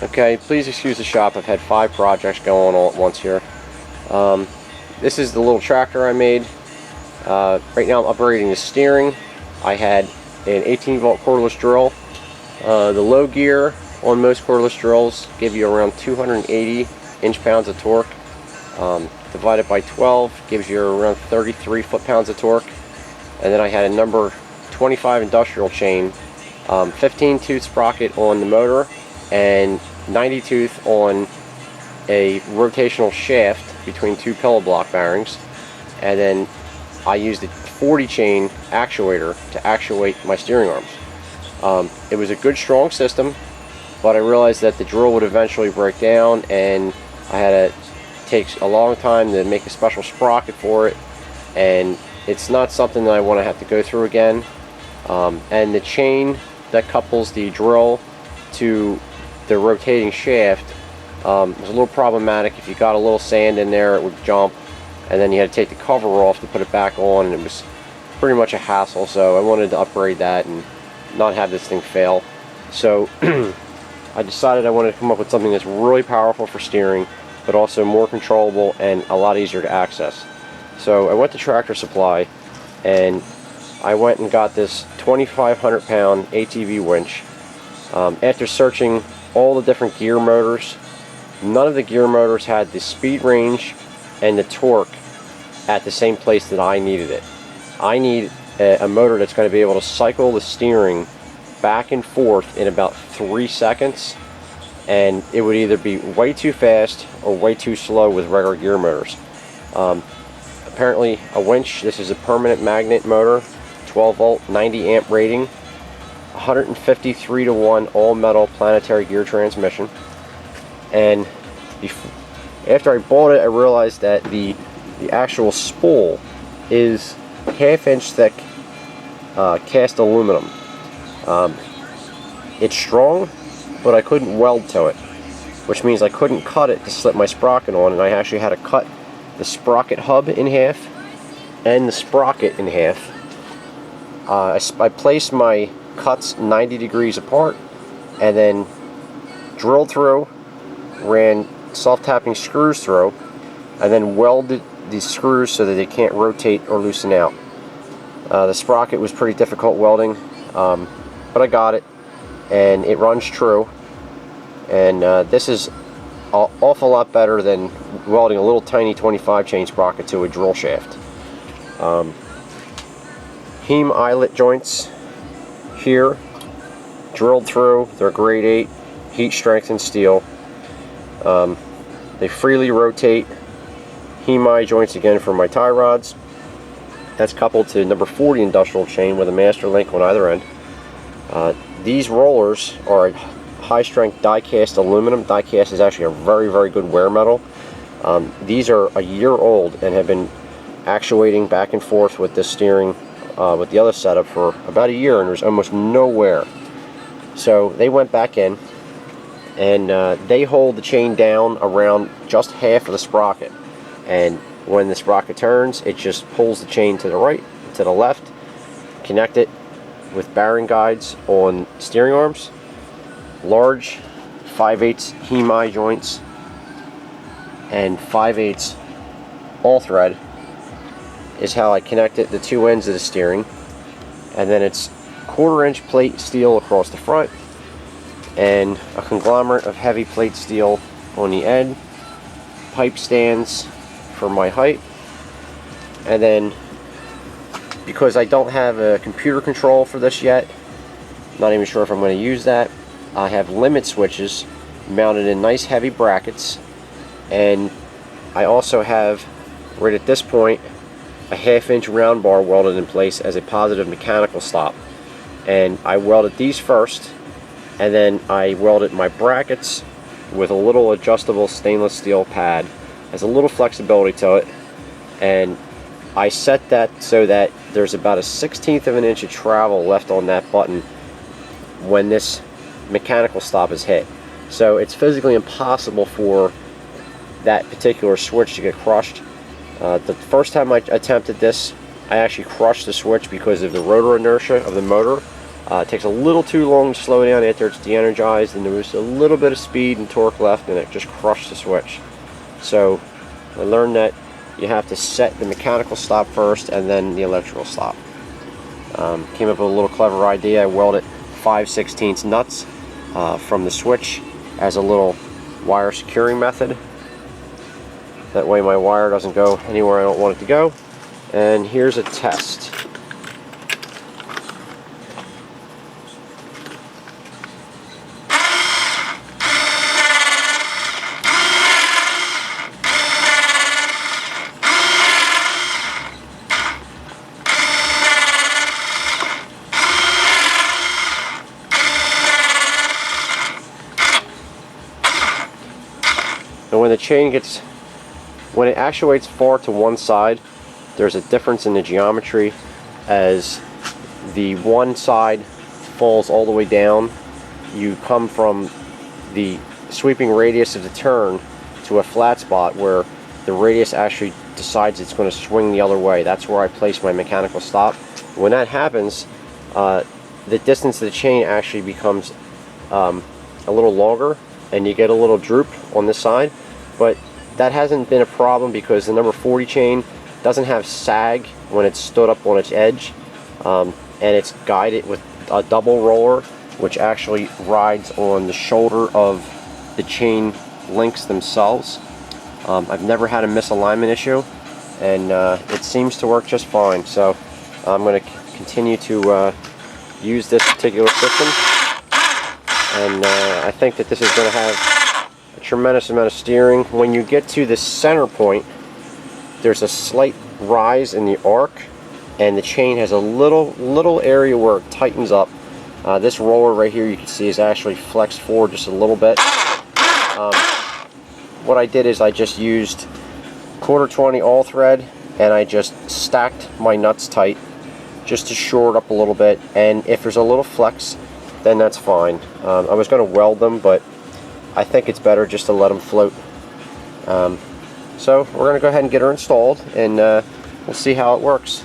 Okay, please excuse the shop. I've had 5 projects going on all at once here. This is the little tractor I made. Right now I'm upgrading the steering. I had an 18-volt cordless drill. The low gear on most cordless drills give you around 280 inch-pounds of torque. Divided by 12 gives you around 33 foot-pounds of torque. And then I had a number 25 industrial chain, 15 tooth sprocket on the motor, and 90 tooth on a rotational shaft between 2 pillow block bearings. And then I used a 40 chain actuator to actuate my steering arms. It was a good strong system, but I realized that the drill would eventually break down, and I had to take a long time to make a special sprocket for it, and it's not something that I want to have to go through again. And the chain that couples the drill to the rotating shaft was a little problematic. If you got a little sand in there, it would jump, and then you had to take the cover off to put it back on, and it was pretty much a hassle. So I wanted to upgrade that and not have this thing fail. So I decided I wanted to come up with something that's really powerful for steering, but also more controllable and a lot easier to access. So I went to Tractor Supply, and I went and got this 2,500 pound ATV winch. After searching all the different gear motors, none of the gear motors had the speed range and the torque at the same place that I needed it. I need a motor that's going to be able to cycle the steering back and forth in about 3 seconds, and it would either be way too fast or way too slow with regular gear motors. Apparently a winch, this is a permanent magnet motor, 12 volt, 90 amp rating, 153 to 1 all metal planetary gear transmission. And after I bought it, I realized that the actual spool is half-inch thick cast aluminum. It's strong, but I couldn't weld to it, which means I couldn't cut it to slip my sprocket on, and I actually had to cut the sprocket hub in half and the sprocket in half. I placed my cuts 90 degrees apart, and then drilled through, ran self-tapping screws through, and then welded these screws so that they can't rotate or loosen out. The sprocket was pretty difficult welding, but I got it, and it runs true. And this is an awful lot better than welding a little tiny 25 chain sprocket to a drill shaft. Heim eyelet joints here, drilled through. They're grade 8 heat strengthened steel. They freely rotate. Heim eye joints again for my tie rods. That's coupled to number 40 industrial chain with a master link on either end. These rollers are a high strength die cast aluminum. Die cast is actually a very good wear metal. These are a year old and have been actuating back and forth with this steering with the other setup for about a year, and there's almost no wear. So they went back in, and they hold the chain down around just half of the sprocket, and when the sprocket turns, it just pulls the chain to the right, to the left. Connect it with bearing guides on steering arms. Large 5/8 Heim eye joints and 5/8 all thread is how I connected the two ends of the steering. And then it's 1/4 inch plate steel across the front and a conglomerate of heavy plate steel on the end. Pipe stands for my height. And then, because I don't have a computer control for this yet, not even sure if I'm going to use that, I have limit switches mounted in nice heavy brackets, and I also have, right at this point, a 1/2 inch round bar welded in place as a positive mechanical stop. And I welded these first, and then I welded my brackets with a little adjustable stainless steel pad. Has a little flexibility to it, and I set that so that there's about a 1/16 of an inch of travel left on that button when this mechanical stop is hit. So it's physically impossible for that particular switch to get crushed. The first time I attempted this, I actually crushed the switch because of the rotor inertia of the motor. It takes a little too long to slow down after it's de-energized, and there was a little bit of speed and torque left, and it just crushed the switch. So I learned that you have to set the mechanical stop first and then the electrical stop. Came up with a little clever idea. I welded 5/16 nuts from the switch as a little wire securing method. That way my wire doesn't go anywhere I don't want it to go. And here's a test. And when it actuates far to one side, there's a difference in the geometry as the one side falls all the way down. You come from the sweeping radius of the turn to a flat spot where the radius actually decides it's going to swing the other way. That's where I place my mechanical stop. When that happens, the distance of the chain actually becomes a little longer, and you get a little droop on this side. But that hasn't been a problem because the number 40 chain doesn't have sag when it's stood up on its edge, and it's guided with a double roller, which actually rides on the shoulder of the chain links themselves. I've never had a misalignment issue, and it seems to work just fine. So I'm going to continue to use this particular system, and I think that this is going to have a tremendous amount of steering. When you get to the center point, there's a slight rise in the arc, and the chain has a little area where it tightens up. This roller right here, you can see, is actually flexed forward just a little bit. What I did is I just used 1/4-20 all thread, and I just stacked my nuts tight just to shore it up a little bit. And if there's a little flex, then that's fine. I was going to weld them, but I think it's better just to let them float. So we're going to go ahead and get her installed, and we'll see how it works.